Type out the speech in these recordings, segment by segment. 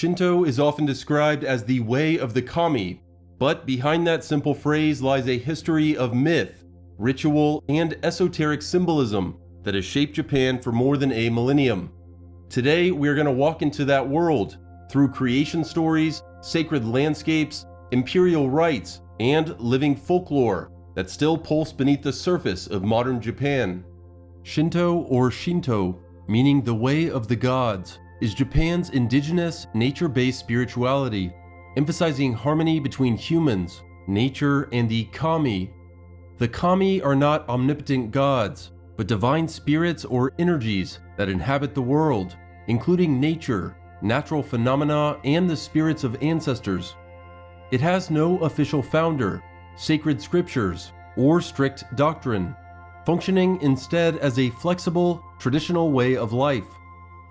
Shinto is often described as the way of the kami, but behind that simple phrase lies a history of myth, ritual, and esoteric symbolism that has shaped Japan for more than a millennium. Today, we're going to walk into that world through creation stories, sacred landscapes, imperial rites, and living folklore that still pulse beneath the surface of modern Japan. Shinto, or Shinto, meaning the way of the gods, is Japan's indigenous, nature-based spirituality, emphasizing harmony between humans, nature, and the kami. The kami are not omnipotent gods, but divine spirits or energies that inhabit the world, including nature, natural phenomena, and the spirits of ancestors. It has no official founder, sacred scriptures, or strict doctrine, functioning instead as a flexible, traditional way of life,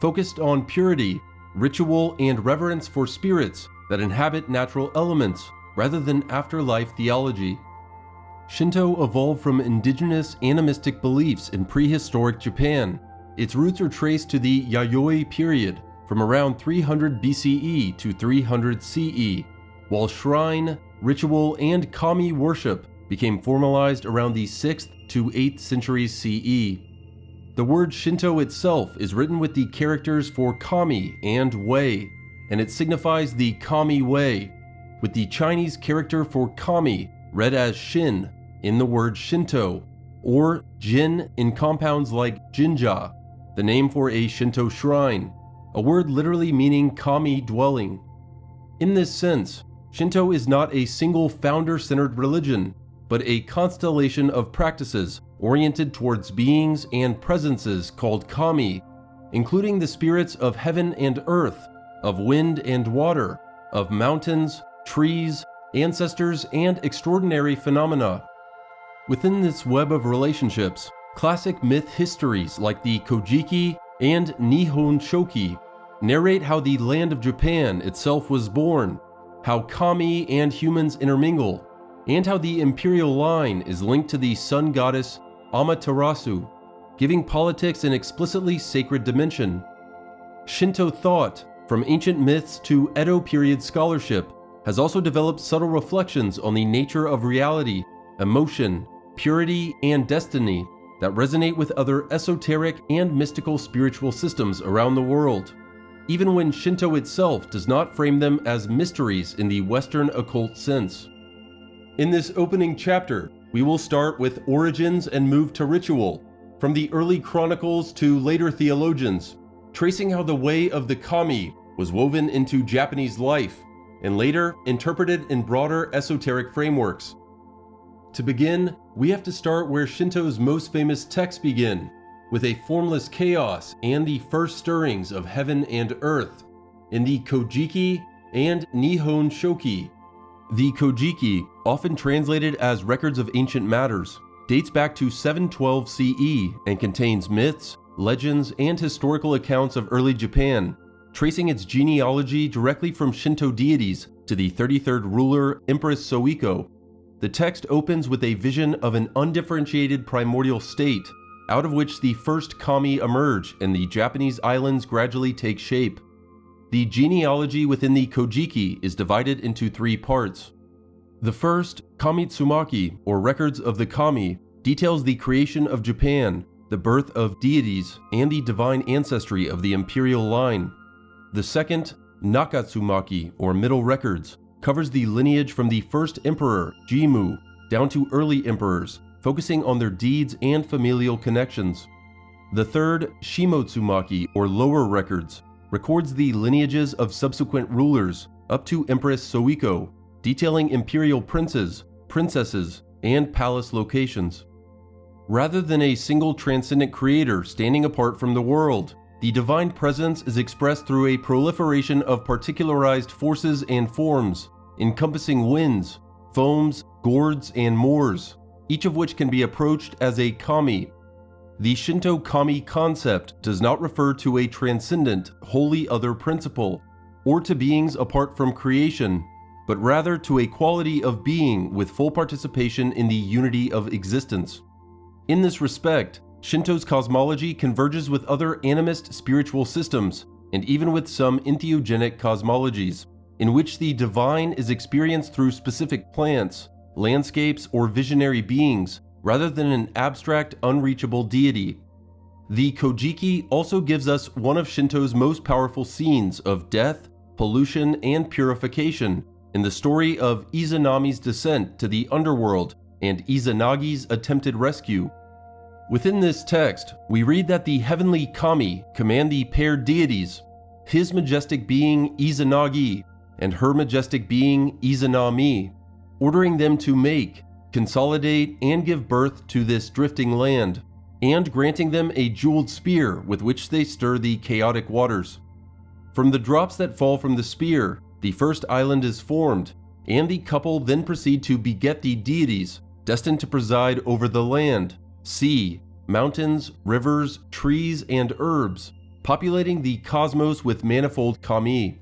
focused on purity, ritual, and reverence for spirits that inhabit natural elements rather than afterlife theology. Shinto evolved from indigenous animistic beliefs in prehistoric Japan. Its roots are traced to the Yayoi period, from around 300 BCE to 300 CE, while shrine, ritual, and kami worship became formalized around the 6th to 8th centuries CE. The word Shinto itself is written with the characters for kami and wei, and it signifies the kami way, with the Chinese character for kami read as shin in the word Shinto, or jin in compounds like jinja, the name for a Shinto shrine, a word literally meaning kami dwelling. In this sense, Shinto is not a single founder-centered religion, but a constellation of practices oriented towards beings and presences called kami, including the spirits of heaven and earth, of wind and water, of mountains, trees, ancestors, and extraordinary phenomena. Within this web of relationships, classic myth histories like the Kojiki and Nihon Shoki narrate how the land of Japan itself was born, how kami and humans intermingle, and how the imperial line is linked to the sun goddess Amaterasu, giving politics an explicitly sacred dimension. Shinto thought, from ancient myths to Edo-Period scholarship, has also developed subtle reflections on the nature of reality, emotion, purity, and destiny that resonate with other esoteric and mystical spiritual systems around the world, even when Shinto itself does not frame them as mysteries in the Western occult sense. In this opening chapter, we will start with origins and move to ritual, from the early chronicles to later theologians, tracing how the way of the kami was woven into Japanese life, and later interpreted in broader esoteric frameworks. To begin, we have to start where Shinto's most famous texts begin, with a formless chaos and the first stirrings of heaven and earth, in the Kojiki and Nihon Shoki. The Kojiki, often translated as records of ancient matters, dates back to 712 CE and contains myths, legends, and historical accounts of early Japan, tracing its genealogy directly from Shinto deities to the 33rd ruler Empress Soiko. The text opens with a vision of an undifferentiated primordial state, out of which the first kami emerge and the Japanese islands gradually take shape. The genealogy within the Kojiki is divided into 3 parts. The first, Kamitsumaki, or Records of the Kami, details the creation of Japan, the birth of deities, and the divine ancestry of the imperial line. The second, Nakatsumaki, or Middle Records, covers the lineage from the first emperor, Jimmu, down to early emperors, focusing on their deeds and familial connections. The third, Shimotsumaki, or Lower Records, records the lineages of subsequent rulers, up to Empress Soiko, detailing imperial princes, princesses, and palace locations. Rather than a single transcendent creator standing apart from the world, the divine presence is expressed through a proliferation of particularized forces and forms, encompassing winds, foams, gourds, and moors, each of which can be approached as a kami. The Shinto kami concept does not refer to a transcendent, wholly other principle, or to beings apart from creation, but rather to a quality of being with full participation in the unity of existence. In this respect, Shinto's cosmology converges with other animist spiritual systems, and even with some entheogenic cosmologies, in which the divine is experienced through specific plants, landscapes, or visionary beings, rather than an abstract, unreachable deity. The Kojiki also gives us one of Shinto's most powerful scenes of death, pollution, and purification in the story of Izanami's descent to the underworld and Izanagi's attempted rescue. Within this text, we read that the heavenly kami command the paired deities, his majestic being Izanagi and her majestic being Izanami, ordering them to make, consolidate, and give birth to this drifting land, and granting them a jeweled spear with which they stir the chaotic waters. From the drops that fall from the spear, the first island is formed, and the couple then proceed to beget the deities destined to preside over the land, sea, mountains, rivers, trees, and herbs, populating the cosmos with manifold kami.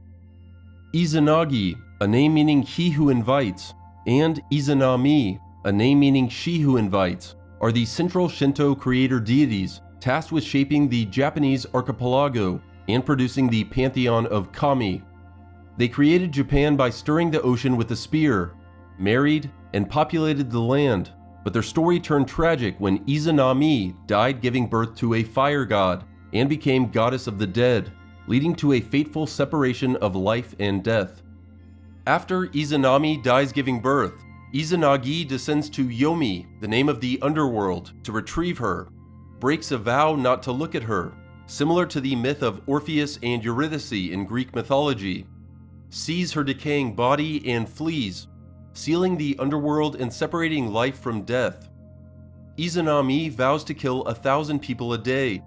Izanagi, a name meaning he who invites, and Izanami, a name meaning she who invites, are the central Shinto creator deities tasked with shaping the Japanese archipelago and producing the pantheon of kami. They created Japan by stirring the ocean with a spear, married, and populated the land, but their story turned tragic when Izanami died giving birth to a fire god and became goddess of the dead, leading to a fateful separation of life and death. After Izanami dies giving birth, Izanagi descends to Yomi, the name of the underworld, to retrieve her, breaks a vow not to look at her, similar to the myth of Orpheus and Eurydice in Greek mythology, sees her decaying body and flees, sealing the underworld and separating life from death. Izanami vows to kill 1,000 people a day.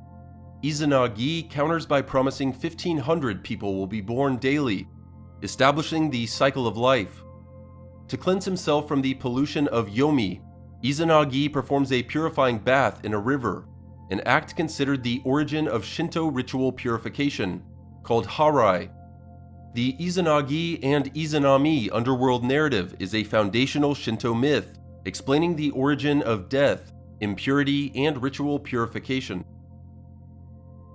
Izanagi counters by promising 1,500 people will be born daily, establishing the cycle of life. To cleanse himself from the pollution of Yomi, Izanagi performs a purifying bath in a river, an act considered the origin of Shinto ritual purification, called harai. The Izanagi and Izanami underworld narrative is a foundational Shinto myth, explaining the origin of death, impurity, and ritual purification.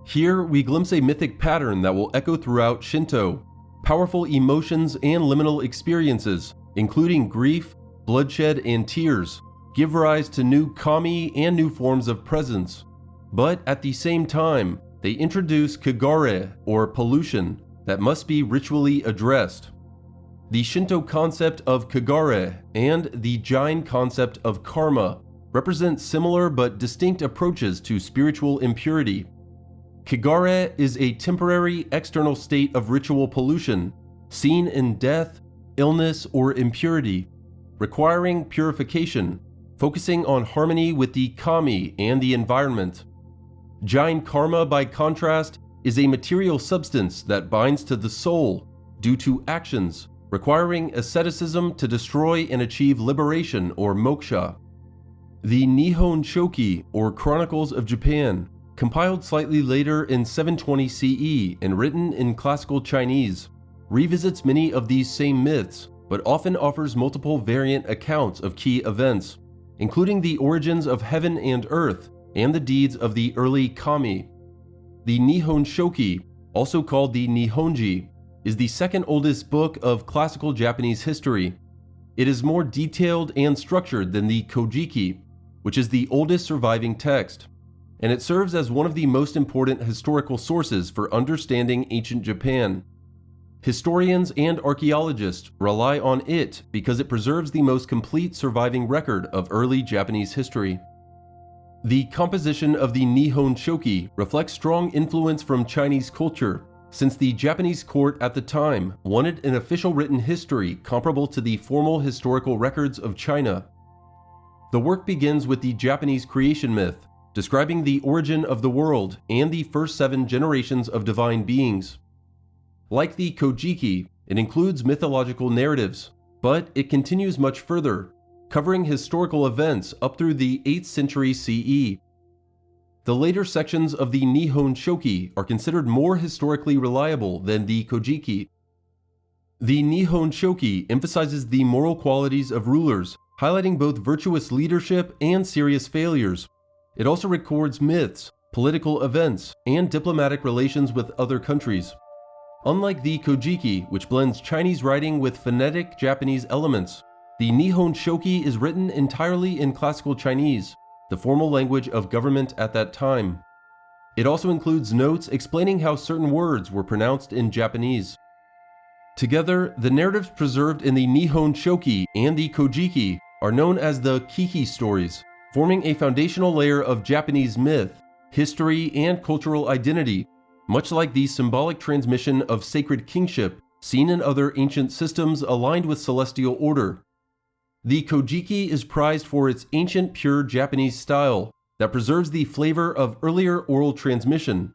Here we glimpse a mythic pattern that will echo throughout Shinto: powerful emotions and liminal experiences, including grief, bloodshed, and tears, give rise to new kami and new forms of presence. But at the same time, they introduce kagura, or pollution, that must be ritually addressed. The Shinto concept of kagura and the Jain concept of karma represent similar but distinct approaches to spiritual impurity. Kagura is a temporary external state of ritual pollution, seen in death, illness, or impurity, requiring purification, focusing on harmony with the kami and the environment. Jain karma, by contrast, is a material substance that binds to the soul due to actions, requiring asceticism to destroy and achieve liberation or moksha. The Nihon Shoki, or Chronicles of Japan, compiled slightly later in 720 CE and written in classical Chinese, revisits many of these same myths, but often offers multiple variant accounts of key events, including the origins of heaven and earth and the deeds of the early kami. The Nihon Shoki, also called the Nihonji, is the second oldest book of classical Japanese history. It is more detailed and structured than the Kojiki, which is the oldest surviving text, and it serves as one of the most important historical sources for understanding ancient Japan. Historians and archaeologists rely on it because it preserves the most complete surviving record of early Japanese history. The composition of the Nihon Shoki reflects strong influence from Chinese culture, since the Japanese court at the time wanted an official written history comparable to the formal historical records of China. The work begins with the Japanese creation myth, describing the origin of the world and the first 7 generations of divine beings. Like the Kojiki, it includes mythological narratives, but it continues much further, covering historical events up through the 8th century CE. The later sections of the Nihon Shoki are considered more historically reliable than the Kojiki. The Nihon Shoki emphasizes the moral qualities of rulers, highlighting both virtuous leadership and serious failures. It also records myths, political events, and diplomatic relations with other countries. Unlike the Kojiki, which blends Chinese writing with phonetic Japanese elements, the Nihon Shoki is written entirely in classical Chinese, the formal language of government at that time. It also includes notes explaining how certain words were pronounced in Japanese. Together, the narratives preserved in the Nihon Shoki and the Kojiki are known as the Kiki stories, forming a foundational layer of Japanese myth, history, and cultural identity, much like the symbolic transmission of sacred kingship seen in other ancient systems aligned with celestial order. The Kojiki is prized for its ancient pure Japanese style that preserves the flavor of earlier oral transmission,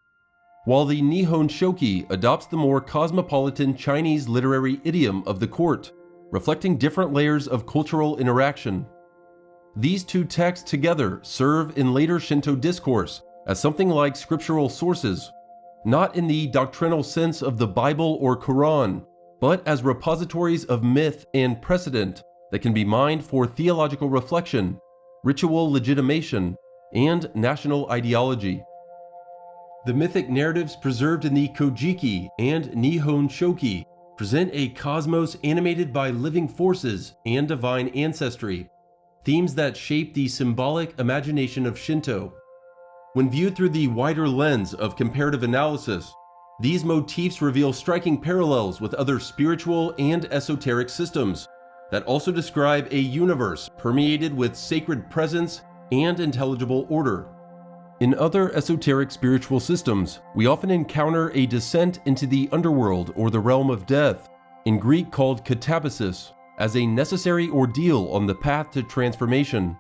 while the Nihon Shoki adopts the more cosmopolitan Chinese literary idiom of the court, reflecting different layers of cultural interaction. These two texts together serve in later Shinto discourse as something like scriptural sources, not in the doctrinal sense of the Bible or Quran, but as repositories of myth and precedent that can be mined for theological reflection, ritual legitimation, and national ideology. The mythic narratives preserved in the Kojiki and Nihon Shoki present a cosmos animated by living forces and divine ancestry, themes that shape the symbolic imagination of Shinto. When viewed through the wider lens of comparative analysis, these motifs reveal striking parallels with other spiritual and esoteric systems that also describe a universe permeated with sacred presence and intelligible order. In other esoteric spiritual systems, we often encounter a descent into the underworld or the realm of death, in Greek called katabasis, as a necessary ordeal on the path to transformation.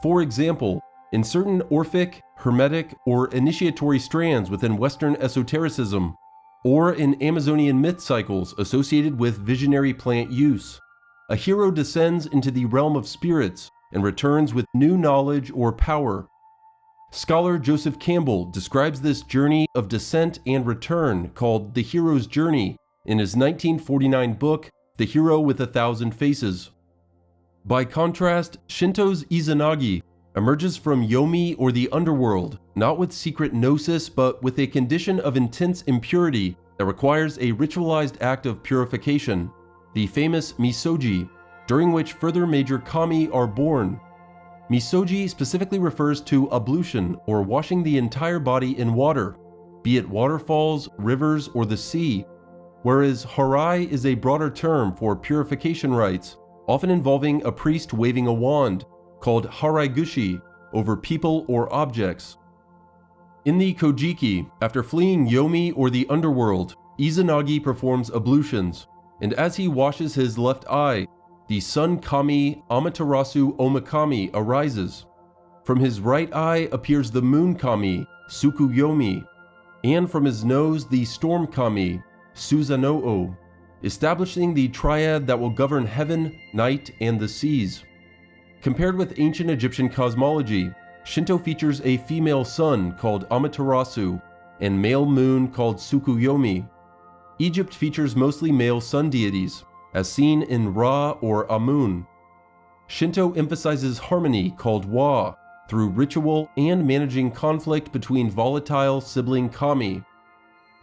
For example, in certain Orphic, Hermetic, or initiatory strands within Western esotericism, or in Amazonian myth cycles associated with visionary plant use, a hero descends into the realm of spirits and returns with new knowledge or power. Scholar Joseph Campbell describes this journey of descent and return called The Hero's Journey in his 1949 book, The Hero with a Thousand Faces. By contrast, Shinto's Izanagi emerges from Yomi or the underworld, not with secret gnosis but with a condition of intense impurity that requires a ritualized act of purification, the famous misogi, during which further major kami are born. Misogi specifically refers to ablution or washing the entire body in water, be it waterfalls, rivers, or the sea, whereas harai is a broader term for purification rites, often involving a priest waving a wand, called haraigushi, over people or objects. In the Kojiki, after fleeing Yomi or the underworld, Izanagi performs ablutions, and as he washes his left eye, the sun kami Amaterasu Omakami arises. From his right eye appears the moon kami Tsukuyomi, and from his nose the storm kami Suzano-o, establishing the triad that will govern heaven, night, and the seas. Compared with ancient Egyptian cosmology, Shinto features a female sun called Amaterasu and male moon called Tsukuyomi. Egypt features mostly male sun deities, as seen in Ra or Amun. Shinto emphasizes harmony called Wa through ritual and managing conflict between volatile sibling kami.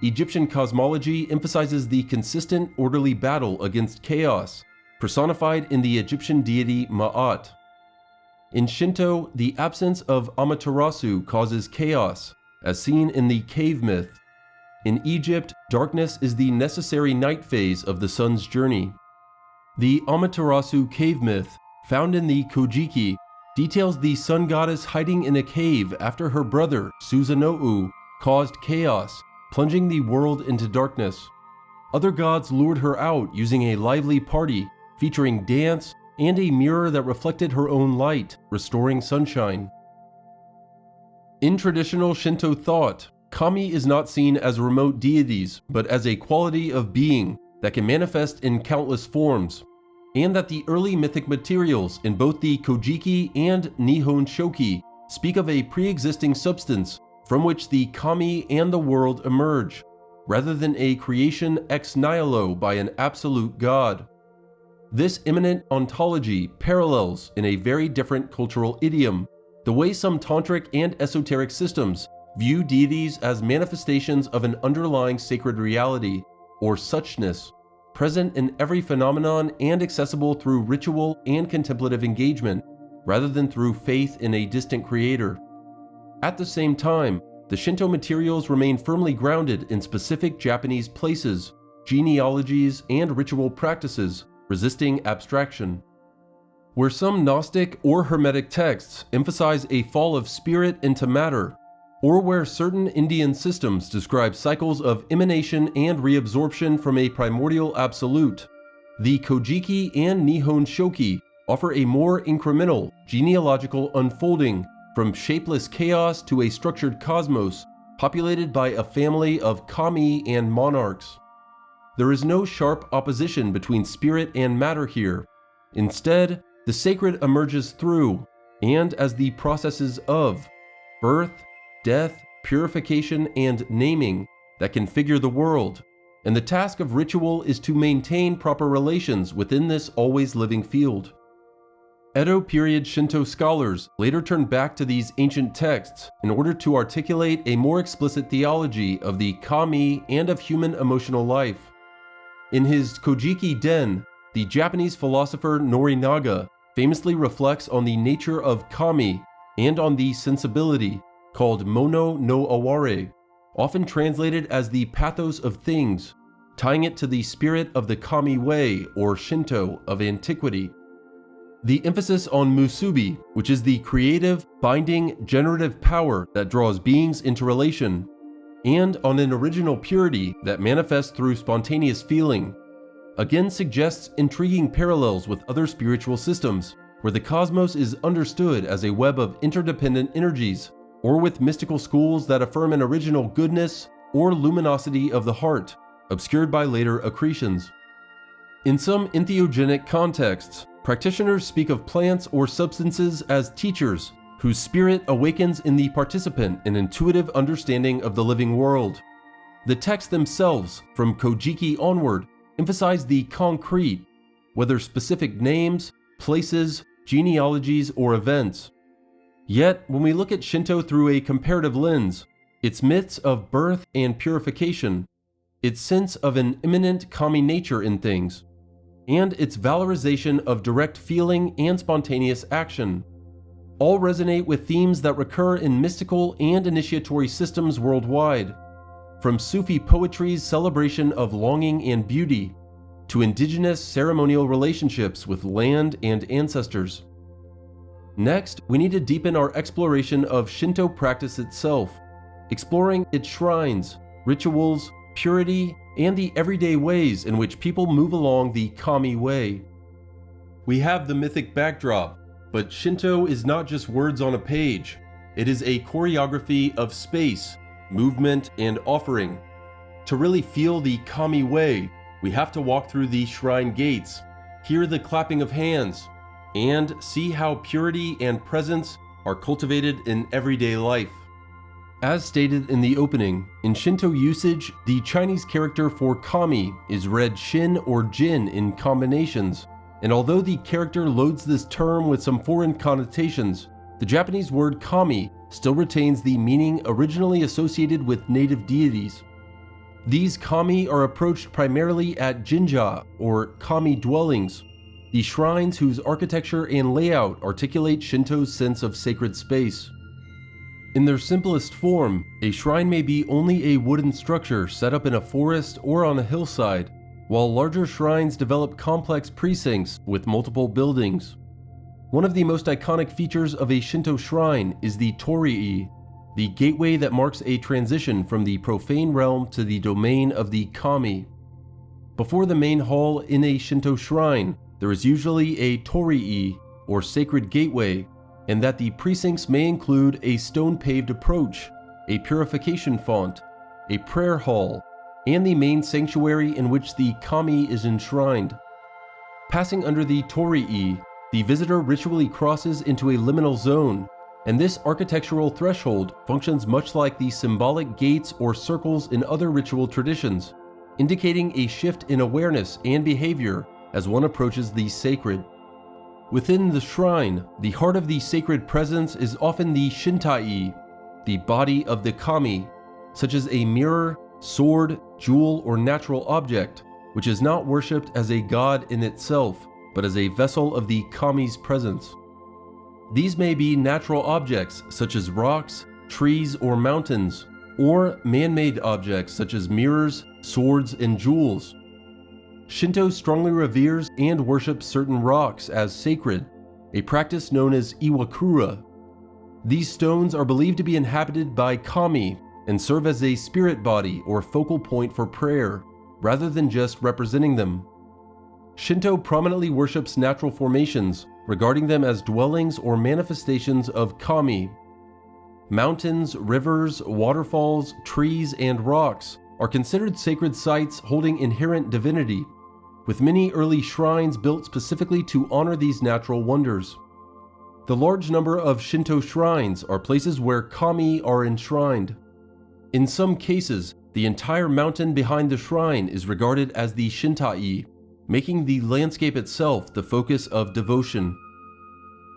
Egyptian cosmology emphasizes the consistent, orderly battle against chaos, personified in the Egyptian deity Ma'at. In Shinto, the absence of Amaterasu causes chaos, as seen in the cave myth. In Egypt, darkness is the necessary night phase of the sun's journey. The Amaterasu cave myth, found in the Kojiki, details the sun goddess hiding in a cave after her brother, Susanoo, caused chaos, plunging the world into darkness. Other gods lured her out using a lively party, featuring dance and a mirror that reflected her own light, restoring sunshine. In traditional Shinto thought, kami is not seen as remote deities, but as a quality of being that can manifest in countless forms, and that the early mythic materials in both the Kojiki and Nihon Shoki speak of a pre-existing substance from which the kami and the world emerge, rather than a creation ex nihilo by an absolute god. This immanent ontology parallels, in a very different cultural idiom, the way some tantric and esoteric systems view deities as manifestations of an underlying sacred reality, or suchness, present in every phenomenon and accessible through ritual and contemplative engagement, rather than through faith in a distant creator. At the same time, the Shinto materials remain firmly grounded in specific Japanese places, genealogies, and ritual practices, resisting abstraction. Where some Gnostic or Hermetic texts emphasize a fall of spirit into matter, or where certain Indian systems describe cycles of emanation and reabsorption from a primordial absolute, the Kojiki and Nihon Shoki offer a more incremental, genealogical unfolding from shapeless chaos to a structured cosmos populated by a family of kami and monarchs. There is no sharp opposition between spirit and matter here. Instead, the sacred emerges through, and as the processes of, birth, death, purification, and naming that configure the world, and the task of ritual is to maintain proper relations within this always living field. Edo-Period Shinto scholars later turned back to these ancient texts in order to articulate a more explicit theology of the kami and of human emotional life. In his Kojiki Den, the Japanese philosopher Norinaga famously reflects on the nature of kami and on the sensibility, called mono no aware, often translated as the pathos of things, tying it to the spirit of the kami way or Shinto of antiquity. The emphasis on musubi, which is the creative, binding, generative power that draws beings into relation, and on an original purity that manifests through spontaneous feeling, again suggests intriguing parallels with other spiritual systems, where the cosmos is understood as a web of interdependent energies, or with mystical schools that affirm an original goodness or luminosity of the heart, obscured by later accretions. In some entheogenic contexts, practitioners speak of plants or substances as teachers, whose spirit awakens in the participant an intuitive understanding of the living world. The texts themselves, from Kojiki onward, emphasize the concrete, whether specific names, places, genealogies, or events. Yet, when we look at Shinto through a comparative lens, its myths of birth and purification, its sense of an immanent kami nature in things, and its valorization of direct feeling and spontaneous action, all resonate with themes that recur in mystical and initiatory systems worldwide, from Sufi poetry's celebration of longing and beauty, to indigenous ceremonial relationships with land and ancestors. Next, we need to deepen our exploration of Shinto practice itself, exploring its shrines, rituals, purity, and the everyday ways in which people move along the kami way. We have the mythic backdrop, but Shinto is not just words on a page. It is a choreography of space, movement, and offering. To really feel the kami way, we have to walk through the shrine gates, hear the clapping of hands, and see how purity and presence are cultivated in everyday life. As stated in the opening, in Shinto usage, the Chinese character for kami is read shin or jin in combinations, and although the character loads this term with some foreign connotations, the Japanese word kami still retains the meaning originally associated with native deities. These kami are approached primarily at jinja, or kami dwellings, the shrines whose architecture and layout articulate Shinto's sense of sacred space. In their simplest form, a shrine may be only a wooden structure set up in a forest or on a hillside, while larger shrines develop complex precincts with multiple buildings. One of the most iconic features of a Shinto shrine is the torii, the gateway that marks a transition from the profane realm to the domain of the kami. Before the main hall in a Shinto shrine, there is usually a torii, or sacred gateway, and that the precincts may include a stone-paved approach, a purification font, a prayer hall, and the main sanctuary in which the kami is enshrined. Passing under the torii, the visitor ritually crosses into a liminal zone, and this architectural threshold functions much like the symbolic gates or circles in other ritual traditions, indicating a shift in awareness and behavior as one approaches the sacred. Within the shrine, the heart of the sacred presence is often the shintai, the body of the kami, such as a mirror, sword, jewel, or natural object, which is not worshipped as a god in itself, but as a vessel of the kami's presence. These may be natural objects such as rocks, trees, or mountains, or man-made objects such as mirrors, swords, and jewels. Shinto strongly reveres and worships certain rocks as sacred, a practice known as iwakura. These stones are believed to be inhabited by kami and serve as a spirit body or focal point for prayer, rather than just representing them. Shinto prominently worships natural formations, regarding them as dwellings or manifestations of kami. Mountains, rivers, waterfalls, trees, and rocks are considered sacred sites holding inherent divinity, with many early shrines built specifically to honor these natural wonders. The large number of Shinto shrines are places where kami are enshrined. In some cases, the entire mountain behind the shrine is regarded as the shintai, making the landscape itself the focus of devotion.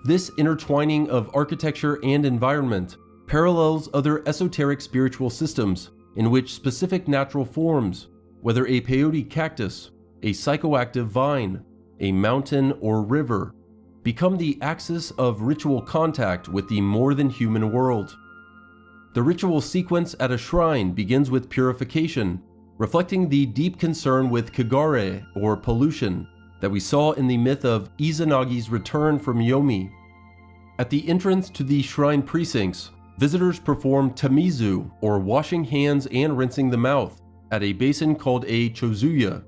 This intertwining of architecture and environment parallels other esoteric spiritual systems in which specific natural forms, whether a peyote cactus, a psychoactive vine, a mountain, or river, become the axis of ritual contact with the more than human world. The ritual sequence at a shrine begins with purification, reflecting the deep concern with kagura, or pollution, that we saw in the myth of Izanagi's return from Yomi. At the entrance to the shrine precincts, visitors perform tamizu, or washing hands and rinsing the mouth, at a basin called a chozuya.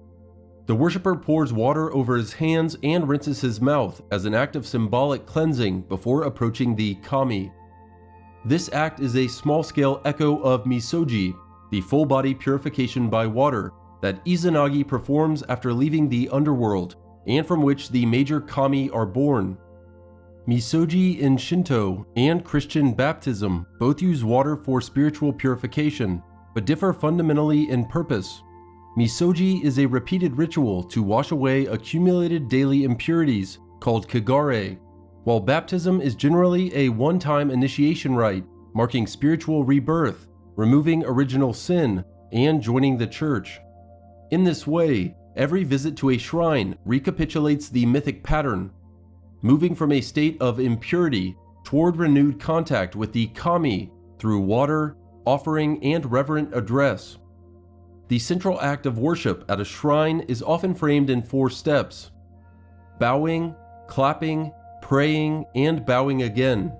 The worshipper pours water over his hands and rinses his mouth as an act of symbolic cleansing before approaching the kami. This act is a small-scale echo of misogi, the full-body purification by water that Izanagi performs after leaving the underworld, and from which the major kami are born. Misogi in Shinto and Christian baptism both use water for spiritual purification, but differ fundamentally in purpose. Misogi is a repeated ritual to wash away accumulated daily impurities called kagura, while baptism is generally a one-time initiation rite, marking spiritual rebirth, removing original sin, and joining the church. In this way, every visit to a shrine recapitulates the mythic pattern, moving from a state of impurity toward renewed contact with the kami through water, offering, and reverent address. The central act of worship at a shrine is often framed in 4 steps: bowing, clapping, praying, and bowing again.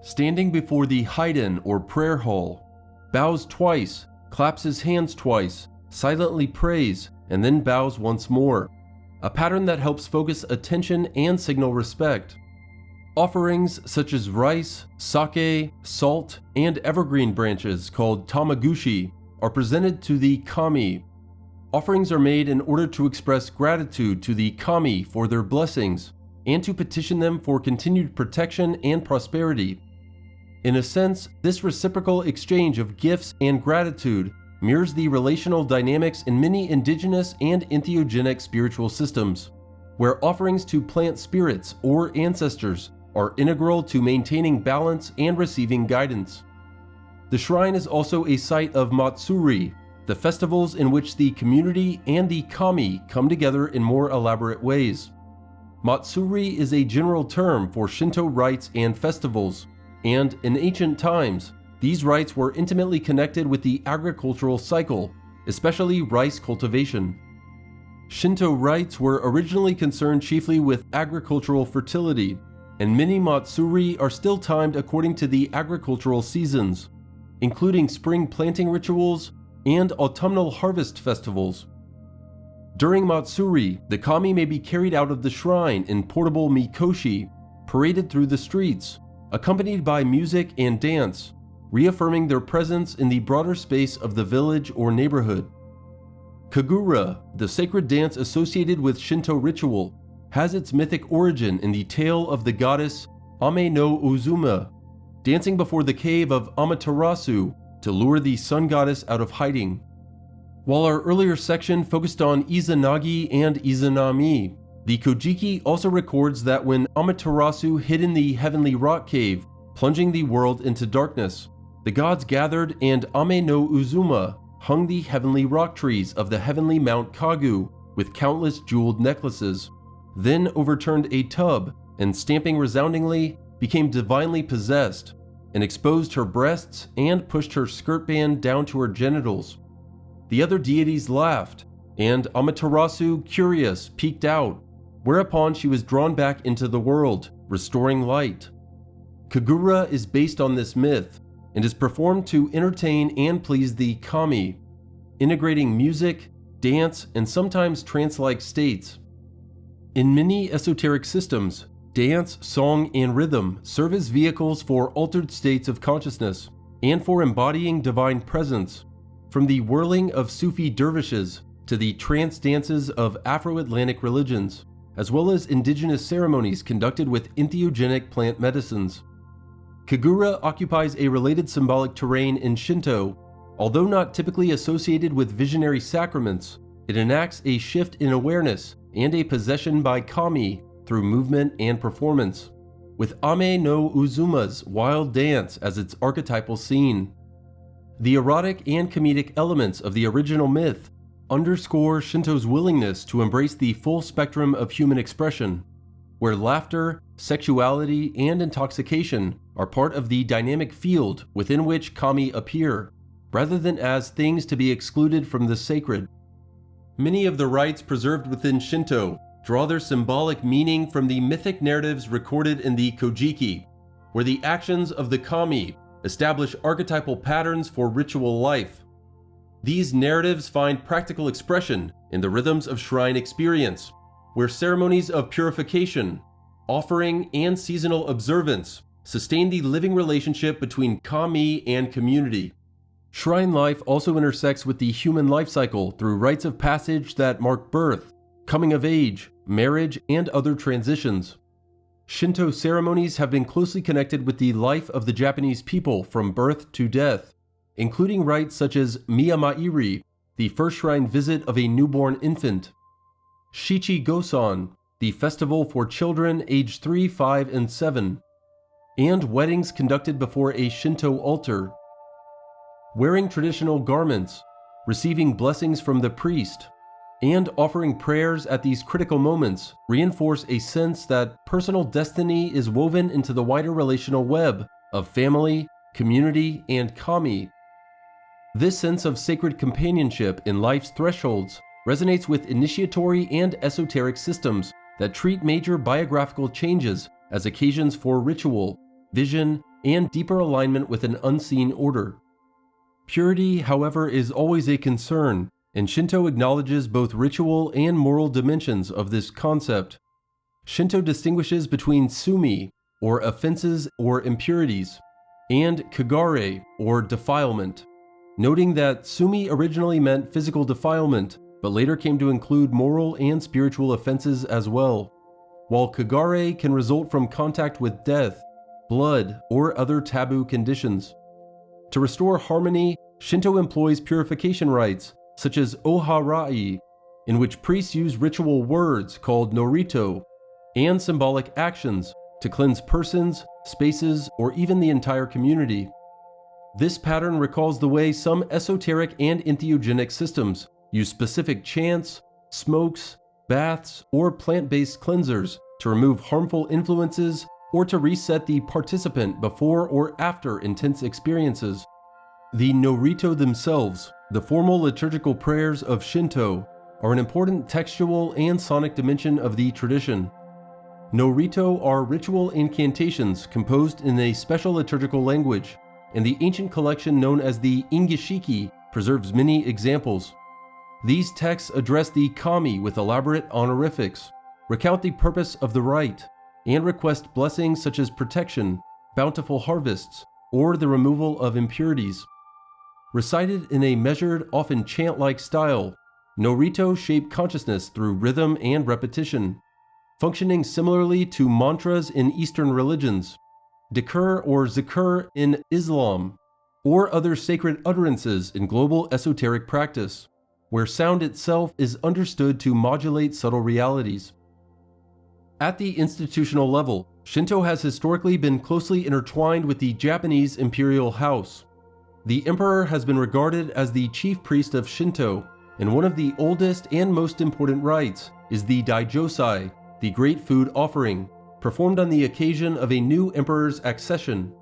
Standing before the haiden or prayer hall, bows twice, claps his hands twice, silently prays, and then bows once more, a pattern that helps focus attention and signal respect. Offerings such as rice, sake, salt, and evergreen branches called tamaguchi are presented to the kami. Offerings are made in order to express gratitude to the kami for their blessings and to petition them for continued protection and prosperity. In a sense, this reciprocal exchange of gifts and gratitude mirrors the relational dynamics in many indigenous and entheogenic spiritual systems, where offerings to plant spirits or ancestors are integral to maintaining balance and receiving guidance. The shrine is also a site of matsuri, the festivals in which the community and the kami come together in more elaborate ways. Matsuri is a general term for Shinto rites and festivals, and in ancient times, these rites were intimately connected with the agricultural cycle, especially rice cultivation. Shinto rites were originally concerned chiefly with agricultural fertility, and many matsuri are still timed according to the agricultural seasons, including spring planting rituals and autumnal harvest festivals. During matsuri, the kami may be carried out of the shrine in portable mikoshi, paraded through the streets, accompanied by music and dance, reaffirming their presence in the broader space of the village or neighborhood. Kagura, the sacred dance associated with Shinto ritual, has its mythic origin in the tale of the goddess Ame no Uzuma, dancing before the cave of Amaterasu to lure the sun goddess out of hiding. While our earlier section focused on Izanagi and Izanami, the Kojiki also records that when Amaterasu hid in the heavenly rock cave, plunging the world into darkness, The gods gathered, and Ame no Uzuma hung the heavenly rock trees of the heavenly Mount Kagu with countless jeweled necklaces, then overturned a tub and, stamping resoundingly, became divinely possessed and exposed her breasts and pushed her skirt band down to her genitals. The other deities laughed, and Amaterasu, curious, peeked out, whereupon she was drawn back into the world, restoring light. Kagura is based on this myth and is performed to entertain and please the kami, integrating music, dance, and sometimes trance-like states. In many esoteric systems, dance, song, and rhythm serve as vehicles for altered states of consciousness and for embodying divine presence, from the whirling of Sufi dervishes to the trance dances of Afro-Atlantic religions, as well as indigenous ceremonies conducted with entheogenic plant medicines. Kagura occupies a related symbolic terrain in Shinto. Although not typically associated with visionary sacraments, it enacts a shift in awareness and a possession by kami through movement and performance, with Ame no Uzuma's wild dance as its archetypal scene. The erotic and comedic elements of the original myth underscore Shinto's willingness to embrace the full spectrum of human expression, where laughter, sexuality, and intoxication are part of the dynamic field within which kami appear, rather than as things to be excluded from the sacred. Many of the rites preserved within Shinto draw their symbolic meaning from the mythic narratives recorded in the Kojiki, where the actions of the kami establish archetypal patterns for ritual life. These narratives find practical expression in the rhythms of shrine experience, where ceremonies of purification, offering, and seasonal observance sustain the living relationship between kami and community. Shrine life also intersects with the human life cycle through rites of passage that mark birth, coming of age, marriage, and other transitions. Shinto ceremonies have been closely connected with the life of the Japanese people from birth to death, including rites such as Miyamairi, the first shrine visit of a newborn infant, Shichi Gosan, the festival for children aged 3, 5, and 7, and weddings conducted before a Shinto altar. Wearing traditional garments, receiving blessings from the priest, and offering prayers at these critical moments reinforce a sense that personal destiny is woven into the wider relational web of family, community, and kami. This sense of sacred companionship in life's thresholds resonates with initiatory and esoteric systems that treat major biographical changes as occasions for ritual, vision, and deeper alignment with an unseen order. Purity, however, is always a concern, and Shinto acknowledges both ritual and moral dimensions of this concept. Shinto distinguishes between sumi, or offenses or impurities, and kagare, or defilement, noting that sumi originally meant physical defilement, but later came to include moral and spiritual offenses as well, while kagare can result from contact with death, blood, or other taboo conditions. To restore harmony, Shinto employs purification rites, such as oharai, in which priests use ritual words called norito, and symbolic actions to cleanse persons, spaces, or even the entire community. This pattern recalls the way some esoteric and entheogenic systems use specific chants, smokes, baths, or plant-based cleansers to remove harmful influences or to reset the participant before or after intense experiences. The norito themselves, the formal liturgical prayers of Shinto, are an important textual and sonic dimension of the tradition. Norito are ritual incantations composed in a special liturgical language, and the ancient collection known as the Ingishiki preserves many examples. These texts address the kami with elaborate honorifics, recount the purpose of the rite, and request blessings such as protection, bountiful harvests, or the removal of impurities. Recited in a measured, often chant-like style, norito shape consciousness through rhythm and repetition, functioning similarly to mantras in Eastern religions, dhikr or zikr in Islam, or other sacred utterances in global esoteric practice, where sound itself is understood to modulate subtle realities. At the institutional level, Shinto has historically been closely intertwined with the Japanese Imperial House, The emperor has been regarded as the chief priest of Shinto, and one of the oldest and most important rites is the daijosai, the great food offering, performed on the occasion of a new emperor's accession.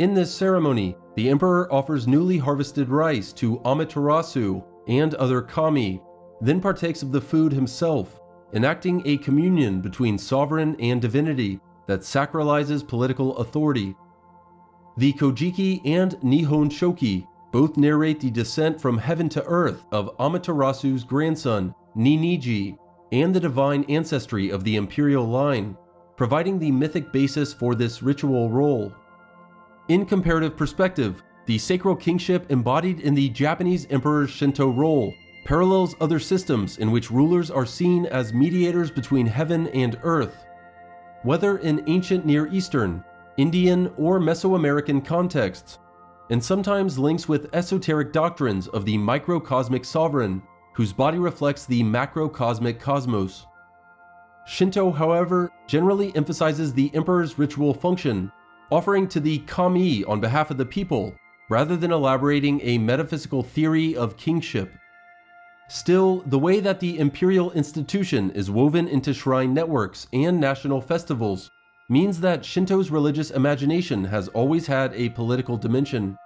In this ceremony, the emperor offers newly harvested rice to Amaterasu and other kami, then partakes of the food himself, enacting a communion between sovereign and divinity that sacralizes political authority. The Kojiki and Nihon Shoki both narrate the descent from heaven to earth of Amaterasu's grandson, Ninigi, and the divine ancestry of the Imperial line, providing the mythic basis for this ritual role. In comparative perspective, the sacral kingship embodied in the Japanese emperor's Shinto role parallels other systems in which rulers are seen as mediators between heaven and earth. Whether in ancient Near Eastern, Indian, or Mesoamerican contexts, and sometimes links with esoteric doctrines of the microcosmic sovereign, whose body reflects the macrocosmic cosmos. Shinto, however, generally emphasizes the emperor's ritual function, offering to the kami on behalf of the people, rather than elaborating a metaphysical theory of kingship. Still, the way that the imperial institution is woven into shrine networks and national festivals means that Shinto's religious imagination has always had a political dimension,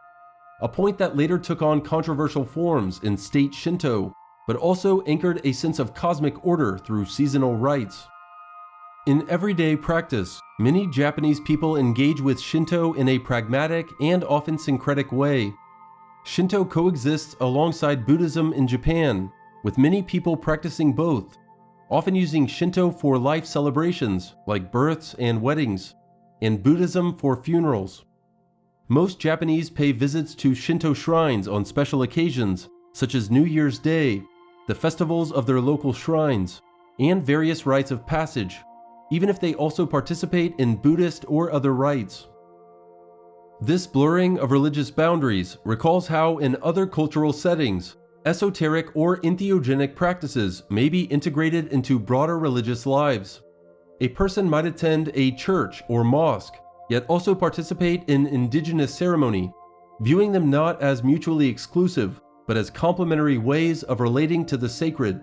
a point that later took on controversial forms in state Shinto, but also anchored a sense of cosmic order through seasonal rites. In everyday practice, many Japanese people engage with Shinto in a pragmatic and often syncretic way. Shinto coexists alongside Buddhism in Japan, with many people practicing both, often using Shinto for life celebrations like births and weddings, and Buddhism for funerals. Most Japanese pay visits to Shinto shrines on special occasions, such as New Year's Day, the festivals of their local shrines, and various rites of passage, even if they also participate in Buddhist or other rites. This blurring of religious boundaries recalls how, in other cultural settings, esoteric or entheogenic practices may be integrated into broader religious lives. A person might attend a church or mosque, yet also participate in indigenous ceremony, viewing them not as mutually exclusive, but as complementary ways of relating to the sacred.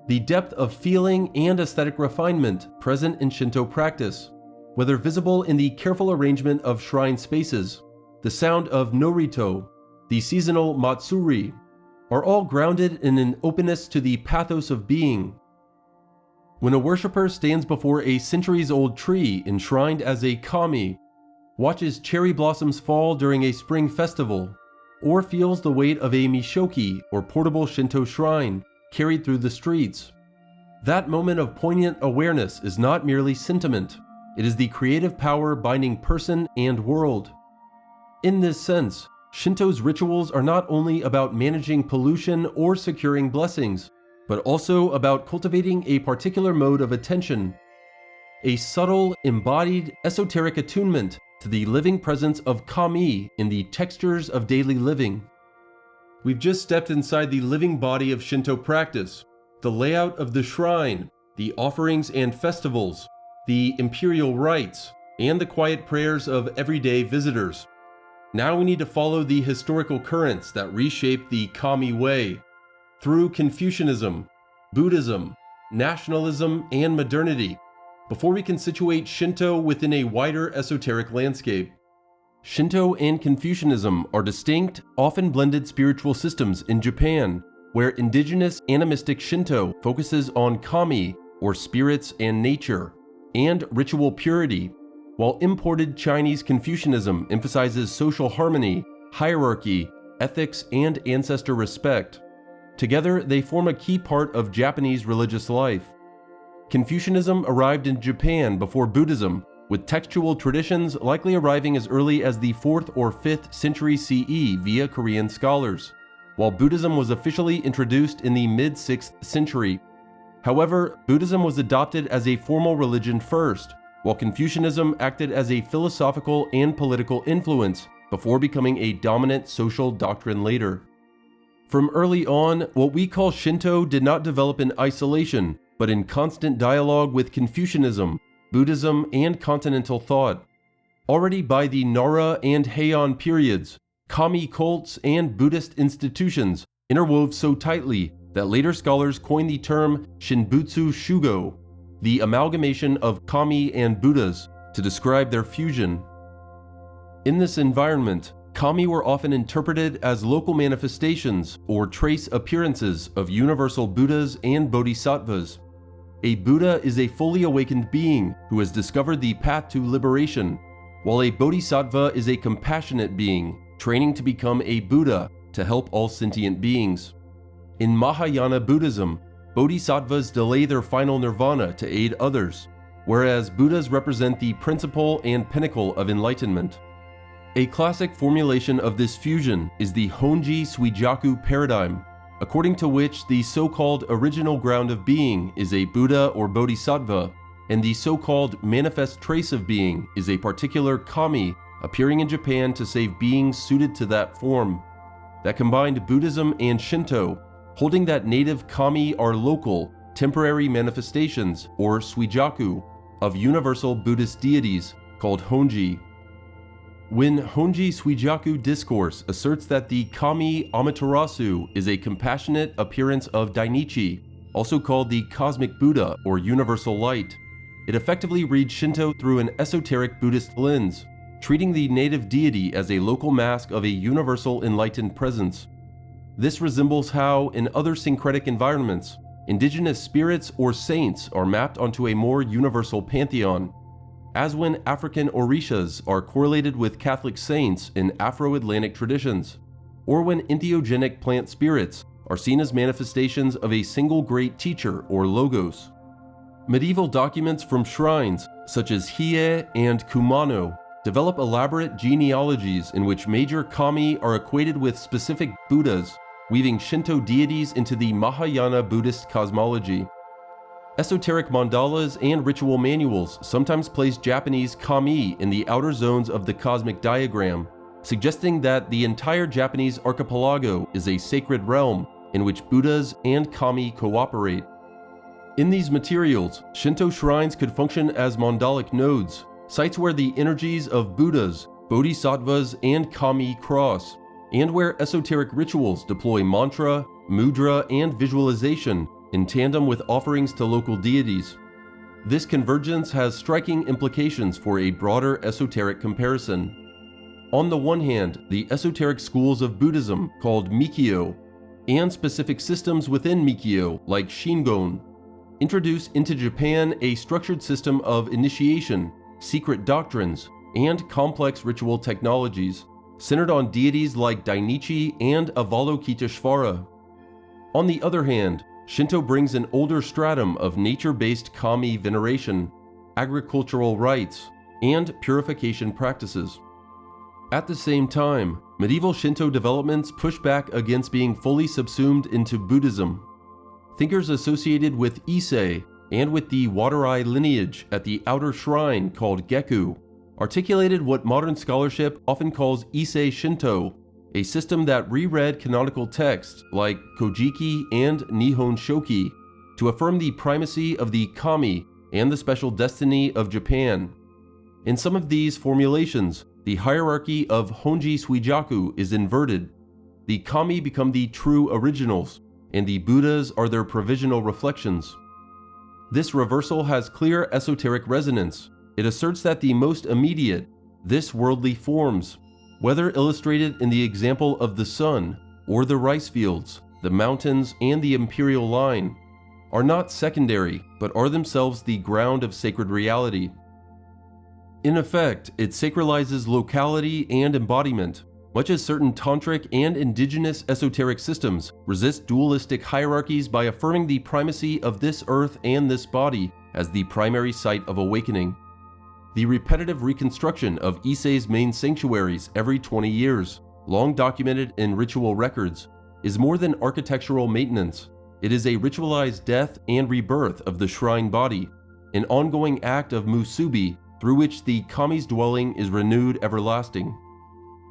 The depth of feeling and aesthetic refinement present in Shinto practice, whether visible in the careful arrangement of shrine spaces, the sound of norito, the seasonal matsuri, are all grounded in an openness to the pathos of being. When a worshiper stands before a centuries-old tree enshrined as a kami, watches cherry blossoms fall during a spring festival, or feels the weight of a misogi or portable Shinto shrine carried through the streets, that moment of poignant awareness is not merely sentiment, it is the creative power binding person and world. In this sense, Shinto's rituals are not only about managing pollution or securing blessings, but also about cultivating a particular mode of attention, a subtle, embodied, esoteric attunement to the living presence of kami in the textures of daily living. We've just stepped inside the living body of Shinto practice, the layout of the shrine, the offerings and festivals, the imperial rites, and the quiet prayers of everyday visitors. Now we need to follow the historical currents that reshape the kami way, through Confucianism, Buddhism, nationalism, and modernity, before we can situate Shinto within a wider esoteric landscape. Shinto and Confucianism are distinct, often blended spiritual systems in Japan, where indigenous animistic Shinto focuses on kami, or spirits and nature, and ritual purity, while imported Chinese Confucianism emphasizes social harmony, hierarchy, ethics, and ancestor respect. Together, they form a key part of Japanese religious life. Confucianism arrived in Japan before Buddhism, with textual traditions likely arriving as early as the 4th or 5th century CE via Korean scholars, while Buddhism was officially introduced in the mid-6th century. However, Buddhism was adopted as a formal religion first, while Confucianism acted as a philosophical and political influence before becoming a dominant social doctrine later. From early on, what we call Shinto did not develop in isolation, but in constant dialogue with Confucianism, Buddhism, and continental thought. Already by the Nara and Heian periods, kami cults, and Buddhist institutions interwove so tightly that later scholars coined the term Shinbutsu Shugo, the amalgamation of kami and Buddhas, to describe their fusion. In this environment, kami were often interpreted as local manifestations or trace appearances of universal Buddhas and Bodhisattvas. A Buddha is a fully awakened being who has discovered the path to liberation, while a Bodhisattva is a compassionate being training to become a Buddha to help all sentient beings. In Mahayana Buddhism, Bodhisattvas delay their final nirvana to aid others, whereas Buddhas represent the principle and pinnacle of enlightenment. A classic formulation of this fusion is the Honji Suijaku paradigm, according to which the so-called original ground of being is a Buddha or Bodhisattva, and the so-called manifest trace of being is a particular kami appearing in Japan to save beings suited to that form. That combined Buddhism and Shinto, holding that native kami are local, temporary manifestations, or Suijaku, of universal Buddhist deities, called Honji. When Honji Suijaku discourse asserts that the kami Amaterasu is a compassionate appearance of Dainichi, also called the cosmic Buddha or universal light, it effectively reads Shinto through an esoteric Buddhist lens, treating the native deity as a local mask of a universal enlightened presence. This resembles how, in other syncretic environments, indigenous spirits or saints are mapped onto a more universal pantheon, as when African orishas are correlated with Catholic saints in Afro-Atlantic traditions, or when entheogenic plant spirits are seen as manifestations of a single great teacher or logos. Medieval documents from shrines, such as Hiei and Kumano, develop elaborate genealogies in which major kami are equated with specific Buddhas, weaving Shinto deities into the Mahayana Buddhist cosmology. Esoteric mandalas and ritual manuals sometimes place Japanese kami in the outer zones of the cosmic diagram, suggesting that the entire Japanese archipelago is a sacred realm in which Buddhas and kami cooperate. In these materials, Shinto shrines could function as mandalic nodes, sites where the energies of Buddhas, Bodhisattvas, and kami cross, and where esoteric rituals deploy mantra, mudra, and visualization in tandem with offerings to local deities. This convergence has striking implications for a broader esoteric comparison. On the one hand, the esoteric schools of Buddhism, called Mikyo, and specific systems within Mikyo, like Shingon, introduce into Japan a structured system of initiation, secret doctrines, and complex ritual technologies, centered on deities like Dainichi and Avalokiteshvara. On the other hand, Shinto brings an older stratum of nature-based kami veneration, agricultural rites, and purification practices. At the same time, medieval Shinto developments push back against being fully subsumed into Buddhism. Thinkers associated with Issei and with the Waterai lineage at the outer shrine called Geku articulated what modern scholarship often calls Issei Shinto, a system that reread canonical texts like Kojiki and Nihon Shoki to affirm the primacy of the kami and the special destiny of Japan. In some of these formulations, the hierarchy of Honji Suijaku is inverted. The kami become the true originals, and the Buddhas are their provisional reflections. This reversal has clear esoteric resonance. It asserts that the most immediate, this worldly forms, whether illustrated in the example of the sun, or the rice fields, the mountains, and the imperial line, are not secondary, but are themselves the ground of sacred reality. In effect, it sacralizes locality and embodiment, much as certain tantric and indigenous esoteric systems resist dualistic hierarchies by affirming the primacy of this earth and this body as the primary site of awakening. The repetitive reconstruction of Issei's main sanctuaries every 20 years, long documented in ritual records, is more than architectural maintenance. It is a ritualized death and rebirth of the shrine body, an ongoing act of musubi through which the kami's dwelling is renewed everlasting.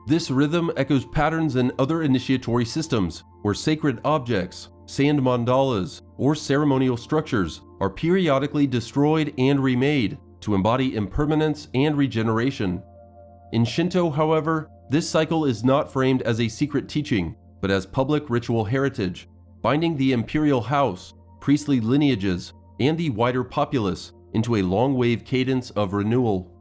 This rhythm echoes patterns in other initiatory systems where sacred objects, sand mandalas, or ceremonial structures are periodically destroyed and remade to embody impermanence and regeneration. In Shinto, however, This cycle is not framed as a secret teaching, but as public ritual heritage, binding the imperial house, priestly lineages, and the wider populace into a long-wave cadence of renewal.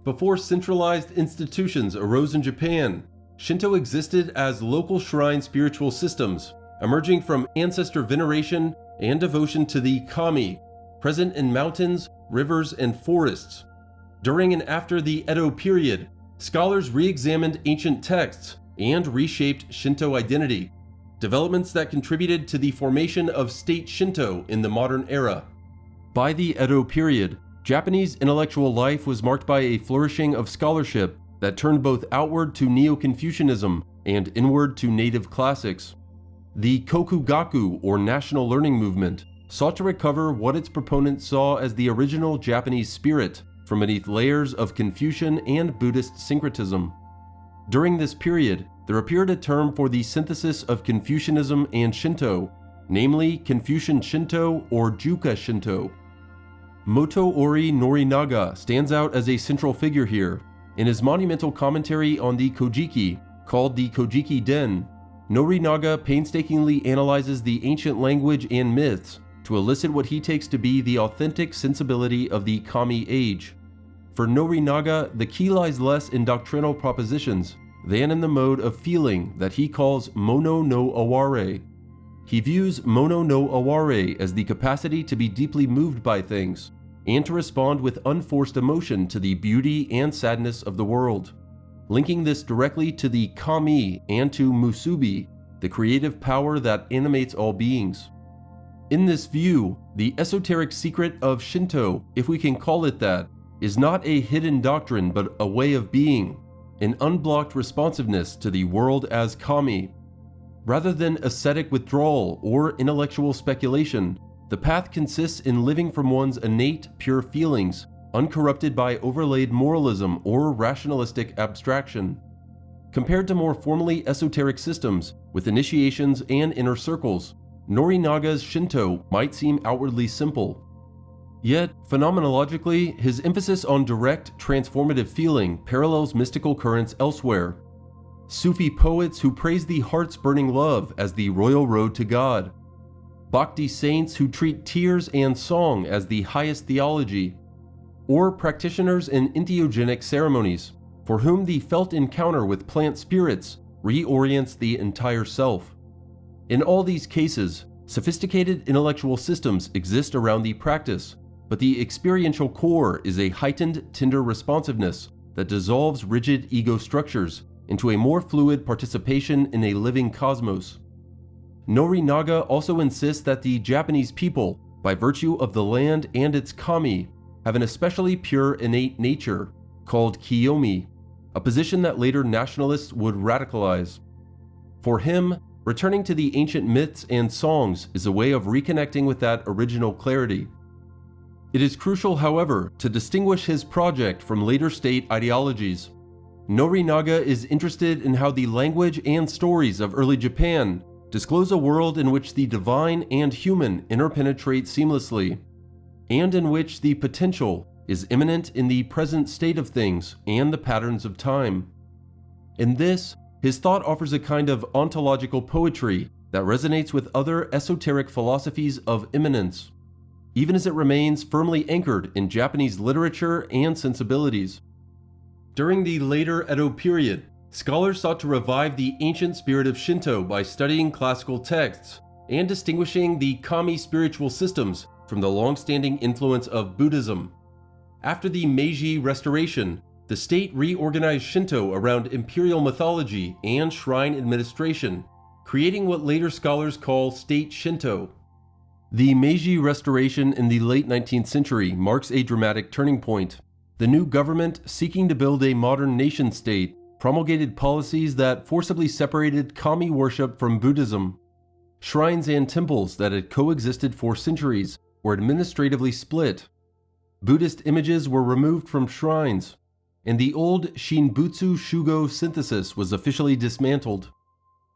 Before centralized institutions arose in Japan, Shinto existed as local shrine spiritual systems, emerging from ancestor veneration and devotion to the kami, present in mountains, rivers, and forests. During and after the Edo period, scholars re-examined ancient texts and reshaped Shinto identity, developments that contributed to the formation of state Shinto in the modern era. By the Edo period, Japanese intellectual life was marked by a flourishing of scholarship that turned both outward to Neo-Confucianism and inward to native classics. The Kokugaku, or national learning movement, sought to recover what its proponents saw as the original Japanese spirit from beneath layers of Confucian and Buddhist syncretism. During this period, there appeared a term for the synthesis of Confucianism and Shinto, namely Confucian Shinto or Juka Shinto. Motoori Norinaga stands out as a central figure here. In his monumental commentary on the Kojiki, called the Kojiki Den, Norinaga painstakingly analyzes the ancient language and myths to elicit what he takes to be the authentic sensibility of the Kami age. For Norinaga, the key lies less in doctrinal propositions than in the mode of feeling that he calls mono no aware. He views mono no aware as the capacity to be deeply moved by things and to respond with unforced emotion to the beauty and sadness of the world, linking this directly to the kami and to musubi, the creative power that animates all beings. In this view, the esoteric secret of Shinto, if we can call it that, is not a hidden doctrine but a way of being, an unblocked responsiveness to the world as kami. Rather than ascetic withdrawal or intellectual speculation, the path consists in living from one's innate, pure feelings, uncorrupted by overlaid moralism or rationalistic abstraction. Compared to more formally esoteric systems with initiations and inner circles, Norinaga's Shinto might seem outwardly simple. Yet, phenomenologically, his emphasis on direct, transformative feeling parallels mystical currents elsewhere. Sufi poets who praise the heart's burning love as the royal road to God. Bhakti saints who treat tears and song as the highest theology. Or practitioners in entheogenic ceremonies, for whom the felt encounter with plant spirits reorients the entire self. In all these cases, sophisticated intellectual systems exist around the practice, but the experiential core is a heightened, tender responsiveness that dissolves rigid ego structures into a more fluid participation in a living cosmos. Norinaga also insists that the Japanese people, by virtue of the land and its kami, have an especially pure innate nature, called kiyomi, a position that later nationalists would radicalize. For him, returning to the ancient myths and songs is a way of reconnecting with that original clarity. It is crucial, however, to distinguish his project from later state ideologies. Norinaga is interested in how the language and stories of early Japan disclose a world in which the divine and human interpenetrate seamlessly, and in which the potential is immanent in the present state of things and the patterns of time. In this, his thought offers a kind of ontological poetry that resonates with other esoteric philosophies of immanence, even as it remains firmly anchored in Japanese literature and sensibilities. During the later Edo period, scholars sought to revive the ancient spirit of Shinto by studying classical texts and distinguishing the kami spiritual systems from the long-standing influence of Buddhism. After the Meiji Restoration, the state reorganized Shinto around imperial mythology and shrine administration, creating what later scholars call state Shinto. The Meiji Restoration in the late 19th century marks a dramatic turning point. The new government, seeking to build a modern nation-state, promulgated policies that forcibly separated kami worship from Buddhism. Shrines and temples that had coexisted for centuries were administratively split. Buddhist images were removed from shrines, and the old Shinbutsu Shugo synthesis was officially dismantled.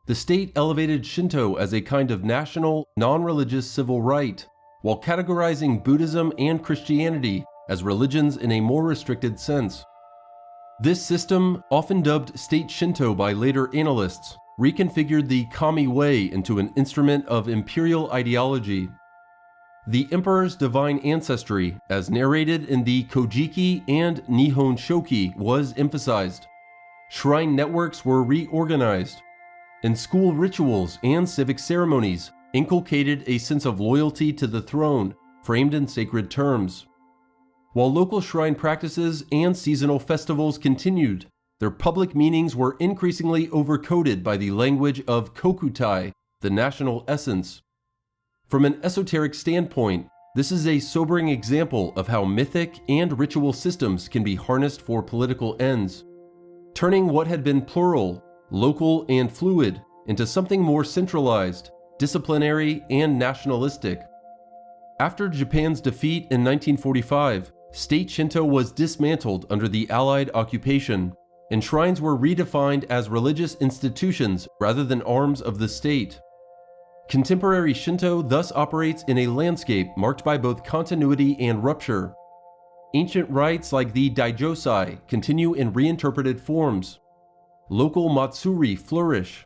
The state elevated Shinto as a kind of national, non-religious civil right, while categorizing Buddhism and Christianity as religions in a more restricted sense. This system, often dubbed state Shinto by later analysts, reconfigured the kami way into an instrument of imperial ideology. The emperor's divine ancestry, as narrated in the Kojiki and Nihon Shoki, was emphasized. Shrine networks were reorganized, and school rituals and civic ceremonies inculcated a sense of loyalty to the throne, framed in sacred terms. While local shrine practices and seasonal festivals continued, their public meanings were increasingly overcoded by the language of kokutai, the national essence. From an esoteric standpoint, this is a sobering example of how mythic and ritual systems can be harnessed for political ends, turning what had been plural, local, and fluid into something more centralized, disciplinary, and nationalistic. After Japan's defeat in 1945, state Shinto was dismantled under the Allied occupation, and shrines were redefined as religious institutions rather than arms of the state. Contemporary Shinto thus operates in a landscape marked by both continuity and rupture. Ancient rites like the daijosai continue in reinterpreted forms. Local matsuri flourish,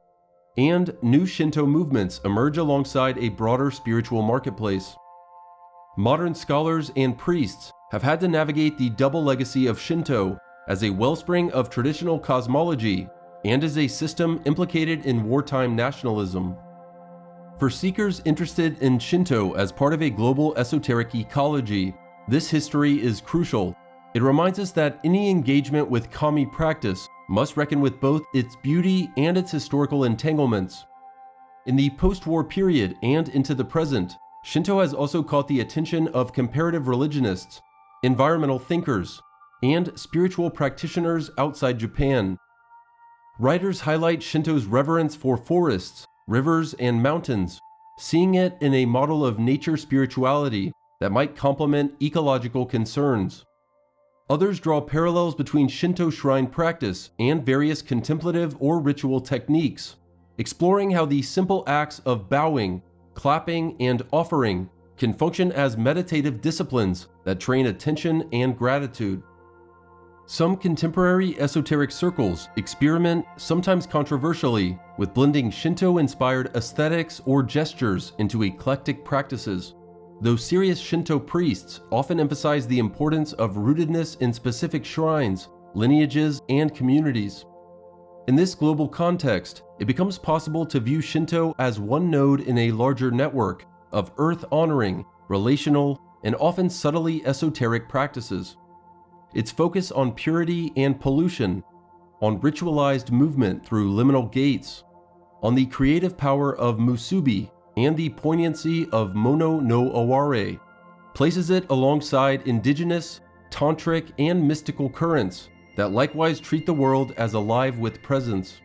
and new Shinto movements emerge alongside a broader spiritual marketplace. Modern scholars and priests have had to navigate the double legacy of Shinto as a wellspring of traditional cosmology and as a system implicated in wartime nationalism. For seekers interested in Shinto as part of a global esoteric ecology, this history is crucial. It reminds us that any engagement with kami practice must reckon with both its beauty and its historical entanglements. In the post-war period and into the present, Shinto has also caught the attention of comparative religionists, environmental thinkers, and spiritual practitioners outside Japan. Writers highlight Shinto's reverence for forests, rivers, and mountains, seeing it in a model of nature spirituality that might complement ecological concerns. Others draw parallels between Shinto shrine practice and various contemplative or ritual techniques, exploring how the simple acts of bowing, clapping, and offering can function as meditative disciplines that train attention and gratitude. Some contemporary esoteric circles experiment, sometimes controversially, with blending Shinto-inspired aesthetics or gestures into eclectic practices, though serious Shinto priests often emphasize the importance of rootedness in specific shrines, lineages, and communities. In this global context, it becomes possible to view Shinto as one node in a larger network of earth-honoring, relational, and often subtly esoteric practices. Its focus on purity and pollution, on ritualized movement through liminal gates, on the creative power of musubi, and the poignancy of mono no aware, places it alongside indigenous, tantric, and mystical currents that likewise treat the world as alive with presence.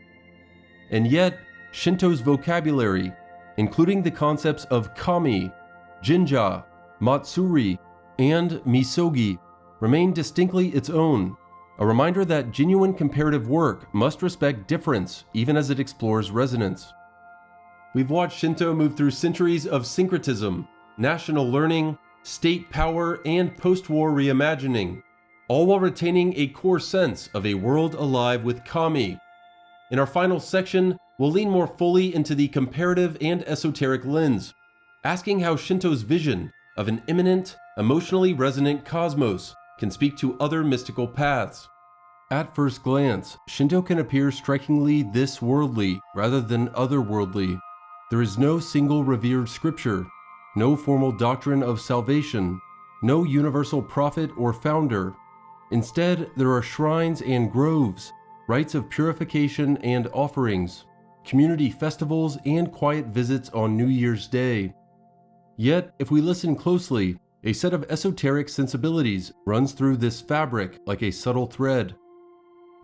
And yet, Shinto's vocabulary, including the concepts of kami, jinja, matsuri, and misogi, remain distinctly its own, a reminder that genuine comparative work must respect difference even as it explores resonance. We've watched Shinto move through centuries of syncretism, national learning, state power, and post-war reimagining, all while retaining a core sense of a world alive with kami. In our final section, we'll lean more fully into the comparative and esoteric lens, asking how Shinto's vision of an immanent, emotionally resonant cosmos can speak to other mystical paths. At first glance, Shinto can appear strikingly this-worldly rather than otherworldly. There is no single revered scripture, no formal doctrine of salvation, no universal prophet or founder. Instead, there are shrines and groves, rites of purification and offerings, community festivals, and quiet visits on New Year's Day. Yet, if we listen closely, a set of esoteric sensibilities runs through this fabric like a subtle thread.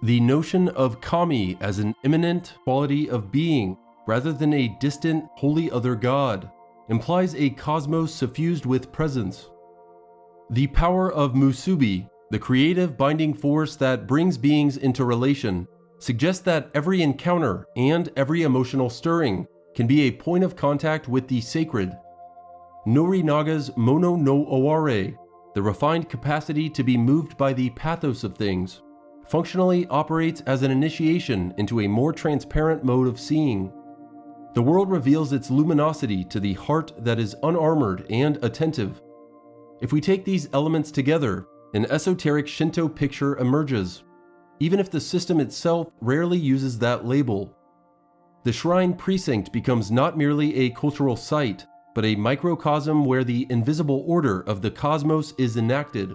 The notion of kami as an immanent quality of being rather than a distant, wholly other god implies a cosmos suffused with presence. The power of musubi, the creative binding force that brings beings into relation, suggests that every encounter and every emotional stirring can be a point of contact with the sacred. Norinaga's mono no aware, the refined capacity to be moved by the pathos of things, functionally operates as an initiation into a more transparent mode of seeing. The world reveals its luminosity to the heart that is unarmored and attentive. If we take these elements together, an esoteric Shinto picture emerges, even if the system itself rarely uses that label. The shrine precinct becomes not merely a cultural site, but a microcosm where the invisible order of the cosmos is enacted.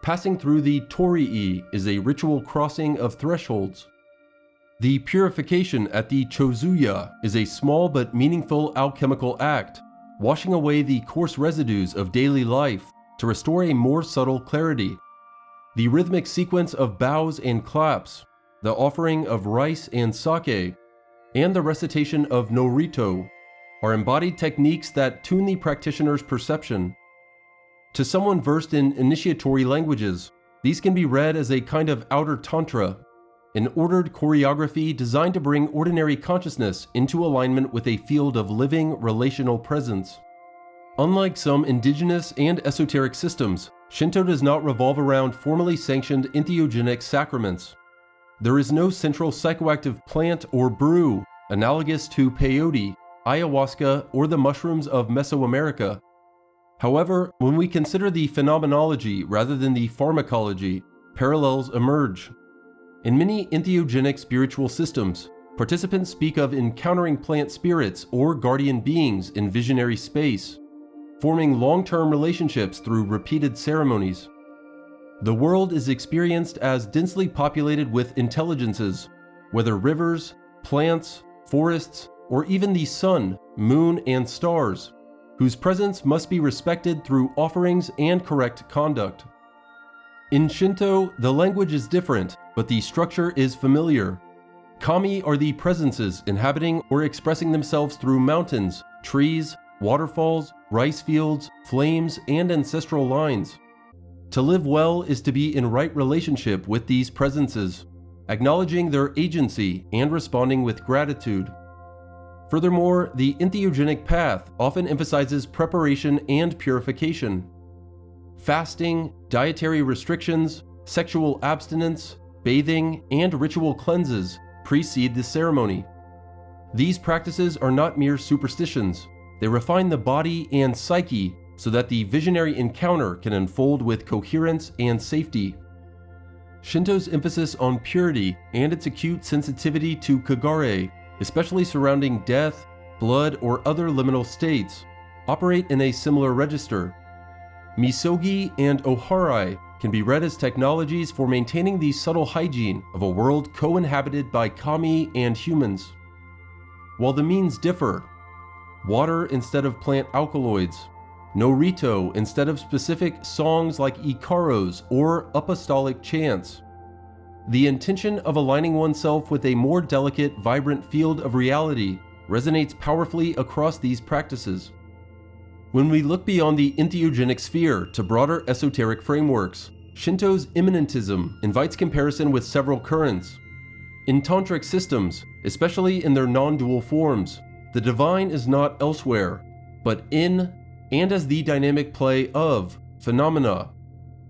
Passing through the torii is a ritual crossing of thresholds. The purification at the chozuya is a small but meaningful alchemical act, washing away the coarse residues of daily life to restore a more subtle clarity. The rhythmic sequence of bows and claps, the offering of rice and sake, and the recitation of norito are embodied techniques that tune the practitioner's perception. To someone versed in initiatory languages, these can be read as a kind of outer tantra, an ordered choreography designed to bring ordinary consciousness into alignment with a field of living relational presence. Unlike some indigenous and esoteric systems, Shinto does not revolve around formally sanctioned entheogenic sacraments. There is no central psychoactive plant or brew analogous to peyote, ayahuasca, or the mushrooms of Mesoamerica. However, when we consider the phenomenology rather than the pharmacology, parallels emerge. In many entheogenic spiritual systems, participants speak of encountering plant spirits or guardian beings in visionary space, forming long-term relationships through repeated ceremonies. The world is experienced as densely populated with intelligences, whether rivers, plants, forests, or even the sun, moon, and stars, whose presence must be respected through offerings and correct conduct. In Shinto, the language is different, but the structure is familiar. Kami are the presences inhabiting or expressing themselves through mountains, trees, waterfalls, rice fields, flames, and ancestral lines. To live well is to be in right relationship with these presences, acknowledging their agency and responding with gratitude. Furthermore, the entheogenic path often emphasizes preparation and purification. Fasting, dietary restrictions, sexual abstinence, bathing, and ritual cleanses precede the ceremony. These practices are not mere superstitions. They refine the body and psyche so that the visionary encounter can unfold with coherence and safety. Shinto's emphasis on purity and its acute sensitivity to kagura, especially surrounding death, blood, or other liminal states, operate in a similar register. Misogi and oharai can be read as technologies for maintaining the subtle hygiene of a world co-inhabited by kami and humans. While the means differ, water instead of plant alkaloids, norito instead of specific songs like ikaros or apostolic chants, the intention of aligning oneself with a more delicate, vibrant field of reality resonates powerfully across these practices. When we look beyond the entheogenic sphere to broader esoteric frameworks, Shinto's immanentism invites comparison with several currents. In tantric systems, especially in their non-dual forms, the divine is not elsewhere, but in and as the dynamic play of phenomena.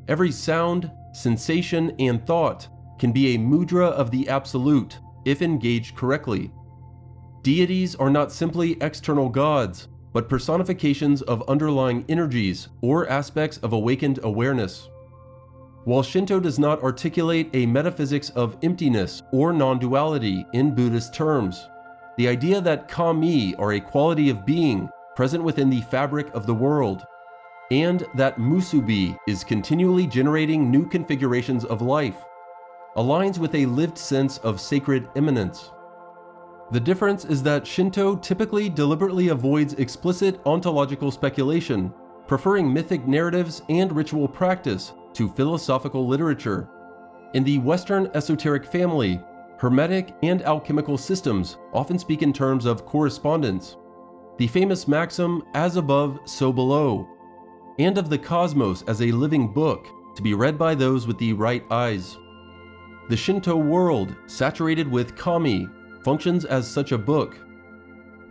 Every sound, sensation, and thought can be a mudra of the absolute if engaged correctly. Deities are not simply external gods, but personifications of underlying energies or aspects of awakened awareness. While Shinto does not articulate a metaphysics of emptiness or non-duality in Buddhist terms, the idea that kami are a quality of being present within the fabric of the world, and that musubi is continually generating new configurations of life, aligns with a lived sense of sacred immanence. The difference is that Shinto typically deliberately avoids explicit ontological speculation, preferring mythic narratives and ritual practice to philosophical literature. In the Western esoteric family, Hermetic and alchemical systems often speak in terms of correspondence, the famous maxim, as above, so below, and of the cosmos as a living book to be read by those with the right eyes. The Shinto world, saturated with kami, functions as such a book.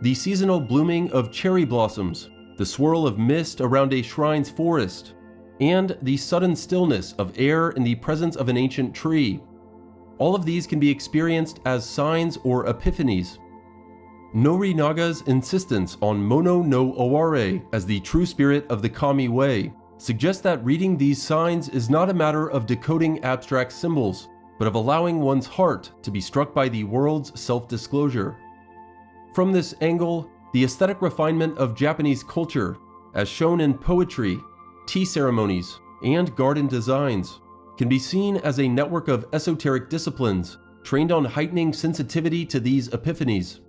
The seasonal blooming of cherry blossoms, the swirl of mist around a shrine's forest, and the sudden stillness of air in the presence of an ancient tree All of these can be experienced as signs or epiphanies. Norinaga's insistence on mono no aware as the true spirit of the kami way suggests that reading these signs is not a matter of decoding abstract symbols, but of allowing one's heart to be struck by the world's self-disclosure. From this angle, the aesthetic refinement of Japanese culture, as shown in poetry, tea ceremonies, and garden designs, can be seen as a network of esoteric disciplines trained on heightening sensitivity to these epiphanies.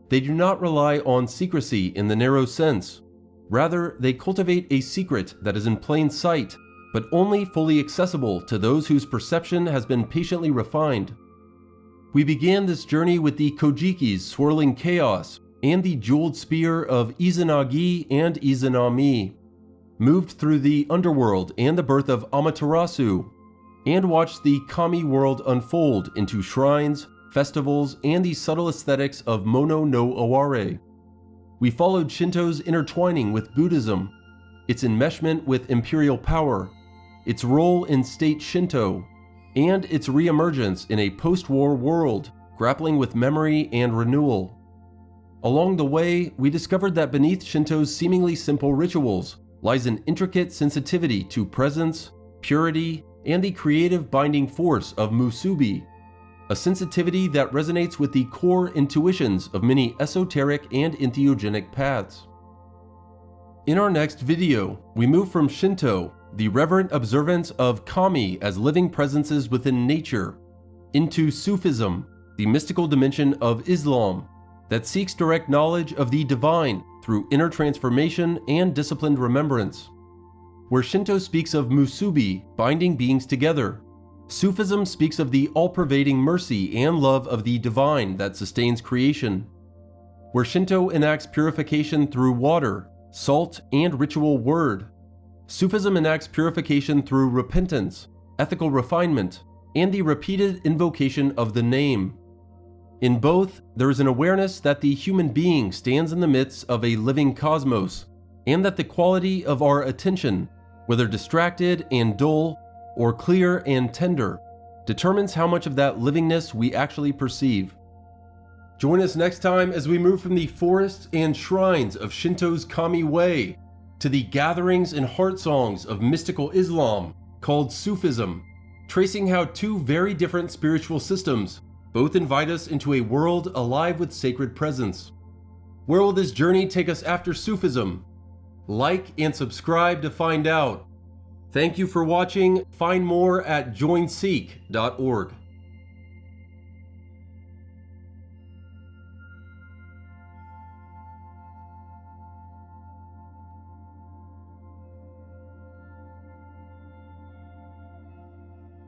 They do not rely on secrecy in the narrow sense. Rather, they cultivate a secret that is in plain sight, but only fully accessible to those whose perception has been patiently refined. We began this journey with the Kojiki's swirling chaos and the jeweled spear of Izanagi and Izanami, moved through the underworld and the birth of Amaterasu, and watched the kami world unfold into shrines, festivals, and the subtle aesthetics of mono no aware. We followed Shinto's intertwining with Buddhism, its enmeshment with imperial power, its role in state Shinto, and its re-emergence in a post-war world grappling with memory and renewal. Along the way, we discovered that beneath Shinto's seemingly simple rituals lies an intricate sensitivity to presence, purity, and the creative binding force of musubi, a sensitivity that resonates with the core intuitions of many esoteric and entheogenic paths. In our next video, we move from Shinto, the reverent observance of kami as living presences within nature, into Sufism, the mystical dimension of Islam, that seeks direct knowledge of the divine through inner transformation and disciplined remembrance. Where Shinto speaks of musubi, binding beings together, Sufism speaks of the all-pervading mercy and love of the divine that sustains creation. Where Shinto enacts purification through water, salt, and ritual word, Sufism enacts purification through repentance, ethical refinement, and the repeated invocation of the name. In both, there is an awareness that the human being stands in the midst of a living cosmos, and that the quality of our attention, whether distracted and dull, or clear and tender, determines how much of that livingness we actually perceive. Join us next time as we move from the forests and shrines of Shinto's kami way to the gatherings and heart songs of mystical Islam called Sufism, tracing how two very different spiritual systems both invite us into a world alive with sacred presence. Where will this journey take us after Sufism? Like and subscribe to find out. Thank you for watching. Find more at joinseek.org.